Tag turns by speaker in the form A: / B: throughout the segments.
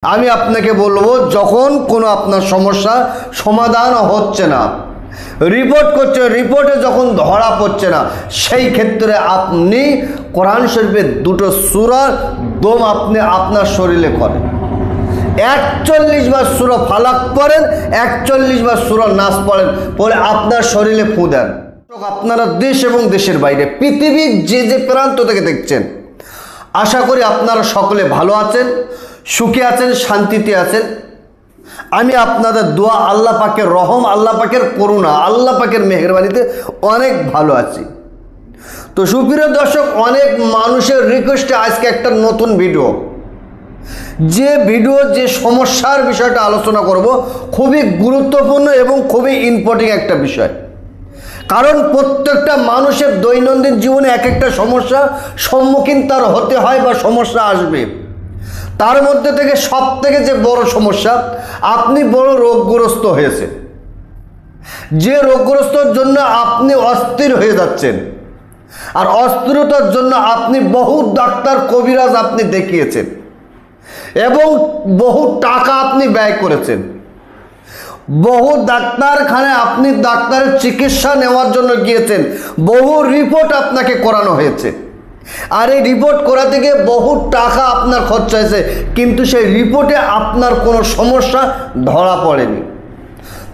A: আমি আপনাকে বলবো, যখন কোনো আপনার সমস্যা সমাধান হচ্ছে না, রিপোর্ট করছে, রিপোর্টে যখন ধরা পড়ছে না, সেই ক্ষেত্রে আপনি কোরআন শরীফের দুটো সূরার দম আপনি আপনার শরীরে করেন। 41 বার সূরা ফালাক পড়েন, 41 বার সূরা নাস পড়েন, পরে আপনার শরীরে ফু দেন। আপনারা দেশ এবং দেশের বাইরে পৃথিবীর যে যে প্রান্ত থেকে দেখছেন, আশা করি আপনারা সকলে ভালো আছেন, সুখে আছেন, শান্তিতে আছেন। আমি আপনাদের দোয়া, আল্লাহ পাকের রহম, আল্লাহ পাকের করুণা, আল্লাহ পাকের মেহেরবানিতে অনেক ভালো আছি। তো সুপ্রিয় দর্শক, অনেক মানুষের রিকোয়েস্টে আজকে একটা নতুন ভিডিও, যে সমস্যার বিষয়টা আলোচনা করব, খুবই গুরুত্বপূর্ণ এবং খুবই ইম্পর্টেন্ট একটা বিষয়। কারণ প্রত্যেকটা মানুষের দৈনন্দিন জীবনে এক একটা সমস্যা সম্মুখীন তার হতে হয় বা সমস্যা আসবে। তার মধ্যে থেকে সব থেকে যে বড় সমস্যা, আপনি বড় রোগগ্রস্ত হয়েছে, যে রোগগ্রস্তর জন্য আপনি অস্থির হয়ে যাচ্ছেন, আর অস্থিরতার জন্য আপনি বহু ডাক্তার কবিরাজ আপনি দেখিয়েছেন এবং বহু টাকা আপনি ব্যয় করেছেন, বহু ডাক্তারখানায় আপনি ডাক্তারের চিকিৎসা নেওয়ার জন্য গিয়েছেন, বহু রিপোর্ট আপনাকে করানো হয়েছে, আর এই রিপোর্ট করাতে গিয়ে বহু টাকা আপনার খরচ হয়েছে, কিন্তু সেই রিপোর্টে আপনার কোনো সমস্যা ধরা পড়েনি।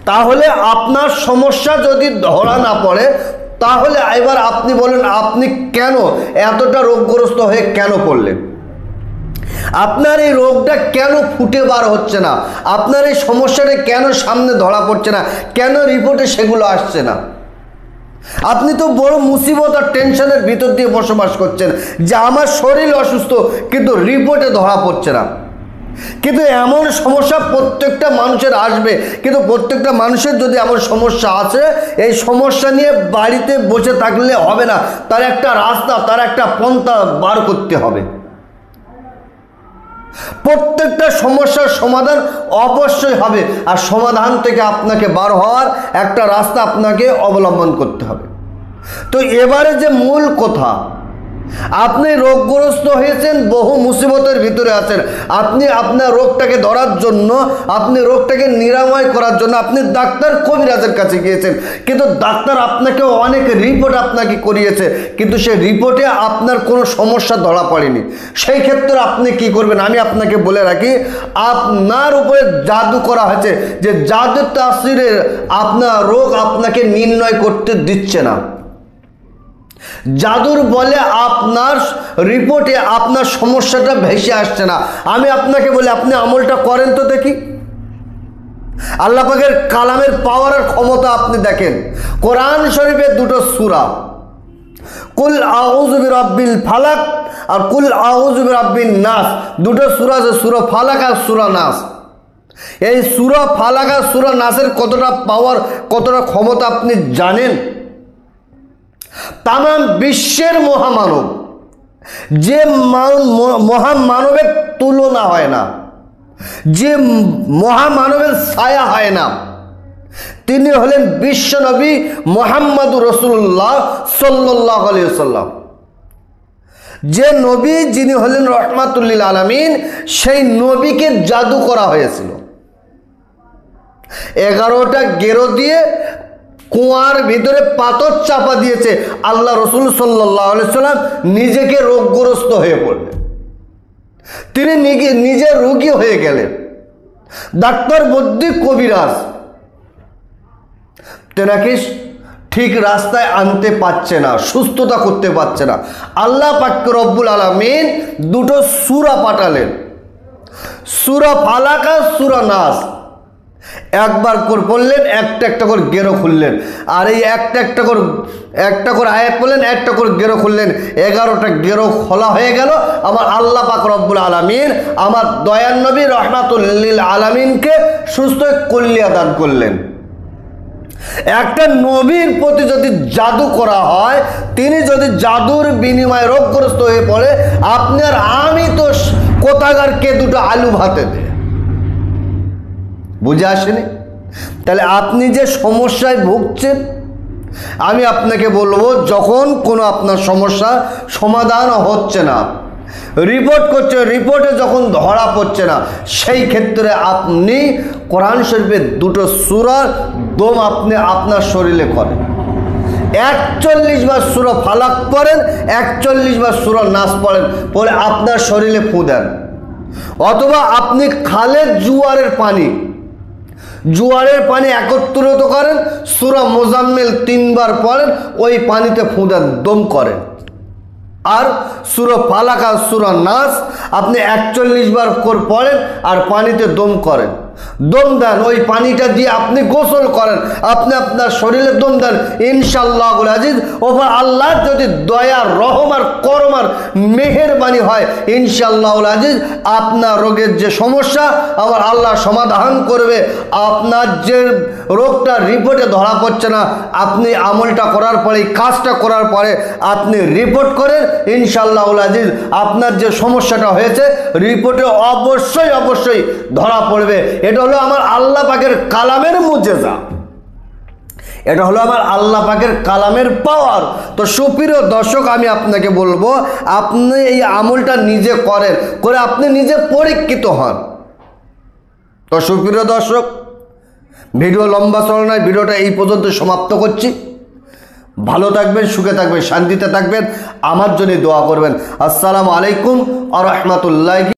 A: তাহলে আপনার সমস্যা যদি ধরা না পড়ে, তাহলে এবার আপনি বলেন, আপনি কেন এতটা রোগগ্রস্ত হয়ে কেন পড়লেন? আপনার এই রোগটা কেন ফুটে বার হচ্ছে না? আপনার এই সমস্যাটা কেন সামনে ধরা পড়ছে না? কেন রিপোর্টে সেগুলো আসছে না? আপনি তো বড় মুসিবত আর টেনশনের ভিতর দিয়ে বসবাস করছেন যে আমার শরীর অসুস্থ, কিন্তু রিপোর্টে ধরা পড়ছে না। কিন্তু এমন সমস্যা প্রত্যেকটা মানুষের আসবে, কিন্তু প্রত্যেকটা মানুষের যদি এমন সমস্যা আছে, এই সমস্যা নিয়ে বাড়িতে বসে থাকলে হবে না, তার একটা রাস্তা, তার একটা পন্থা বার করতে হবে। প্রত্যেকটা সমস্যার সমাধান অবশ্যই হবে, আর সমাধান থেকে আপনাকে বার হওয়ার একটা রাস্তা আপনাকে অবলম্বন করতে হবে। তো এবারে যে মূল কথা, আপনি রোগগ্রস্ত হয়েছেন, বহু মুসিবতের ভিতরে আছেন, আপনি আপনার রোগটাকে ধরার জন্য, আপনি রোগটাকে নিরাময় করার জন্য আপনি ডাক্তার কবিরাজের কাছে গিয়েছেন, কিন্তু ডাক্তার আপনাকে অনেক রিপোর্ট আপনাকে করিয়েছে, কিন্তু সেই রিপোর্টে আপনার কোনো সমস্যা ধরা পড়েনি। সেই ক্ষেত্রে আপনি কি করবেন? আমি আপনাকে বলে রাখি, আপনার উপরে জাদু করা হয়েছে, যে জাদুর তাসিরে আপনার রোগ আপনাকে নির্ণয় করতে দিচ্ছে না। জাদুর বলে আপনার রিপোর্টে আপনার সমস্যাটা ভেসে আসছে না। আমি আপনাকে বলি, আপনি আমলটা করেন তো দেখি। আল্লাহ পাকের কালামের পাওয়ার আর ক্ষমতা আপনি দেখেন। কোরআন শরীফের দুটো সূরা, কুল আউযু বিরাব্বিল ফালাক আর কুল আউযু বিরাব্বিন নাস, দুটো সূরা আছে, সূরা ফালাক আর সূরা নাস। এই সূরা ফালাক আর সূরা নাসের কতটা পাওয়ার, কতটা ক্ষমতা আপনি জানেন? তাম বিশ্বের মহামানব, যে মহামানবের তুলনা হয় না, যে মহামানবের ছায়া হয় না, তিনি হলেন বিশ্বনবী মুহাম্মদুর রাসূলুল্লাহ সাল্লাল্লাহু আলাইহি ওয়াসাল্লাম। যে নবী, যিনি হলেন রহমাতুল লিল আলামিন, সেই নবীকে জাদু করা হয়েছিল। 11টা গেরো দিয়ে কুয়ার ভিতরে পাথর চাপা দিয়েছে। আল্লাহ রসুল সাল্লাল্লাহু আলাইহি সাল্লাম নিজেকে রোগগ্রস্ত হয়ে পড়লেন, তিনি নিজে রোগী হয়ে গেলেন। ডাক্তার বদ্যি কবিরাজ তেনাকে ঠিক রাস্তায় আনতে পারছে না, সুস্থতা করতে পারছে না। আল্লাহ পাক রব্বুল আলামিন দুটো সূরা পাঠালেন, সূরা ফালাক আর সূরা নাস। একবার করে পড়লেন, একটা একটা করে গেরো খুললেন, আর এই একটা করে আয়াত পড়লেন, একটা করে গেরো খুললেন, 11টা গেরো খোলা হয়ে গেল। আমার আল্লাহ পাক রব্বুল আলামিন আমার দয়ার নবী রহমাতুল লিল আলামিনকে সুস্থ কল্যাণ দান করলেন। একটা নবীর প্রতি যদি জাদু করা হয়, তিনি যদি জাদুর বিনিময়ে রোগগ্রস্ত হয়ে পড়ে, আপনার আমি তো কোথাকার কে দুটো আলু ভাতে দেয়, বুঝে আসেনি? তাহলে আপনি যে সমস্যায় ভুগছেন, আমি আপনাকে বলবো, যখন কোনো আপনার সমস্যা সমাধান হচ্ছে না, রিপোর্ট করছে, রিপোর্টে যখন ধরা পড়ছে না, সেই ক্ষেত্রে আপনি কোরআন শরীফের দুটো সূরার দম আপনি আপনার শরীরে করেন। 41 বার সূরা ফালাক পড়েন, 41 বার সূরা নাস পড়েন, পরে আপনার শরীরে ফু দেন। অথবা আপনি খালের জোয়ারের পানি একত্রিত করেন, সূরা মুজাম্মিল 3 বার পড়েন, ওই পানিতে ফু দেন, দম করেন। আর সূরা ফালাক আর সূরা নাস আপনি 41 বার পড়েন আর পানিতে দম করেন, দম দেন, ওই পানিটা দিয়ে আপনি গোসল করেন, আপনি আপনার শরীরে দম দেন। ইনশাআল্লাহুল আজিজ ওপর আল্লাহ যদি দয়া, রহম আর করম আর মেহেরবানি হয়, ইনশাআল্লাহুল আজিজ আপনার রোগের যে সমস্যা আমার আল্লাহ সমাধান করবে। আপনার যে রোগটা রিপোর্টে ধরা পড়ছে না, আপনি আমলটা করার পরে, কাজটা করার পরে আপনি রিপোর্ট করেন, ইনশাআল্লাহুল আজিজ আপনার যে সমস্যাটা হয়েছে রিপোর্টে অবশ্যই ধরা পড়বে। এটা হলো আমার আল্লাহ পাকের কালামের মুজিজা, এটা হলো আমার আল্লাহ পাকের কালামের পাওয়ার। তো সুপ্রিয় দর্শক, আমি আপনাকে বলবো আপনি এই আমলটা নিজে করেন, করে আপনি নিজে পরীক্ষিত হন। তো সুপ্রিয় দর্শক, ভিডিও লম্বা চলে নয়, ভিডিওটা এই পর্যন্ত সমাপ্ত করছি। ভালো থাকবেন, সুখে থাকবেন, শান্তিতে থাকবেন, আমার জন্য দোয়া করবেন। আসসালামু আলাইকুম ওয়া রাহমাতুল্লাহি।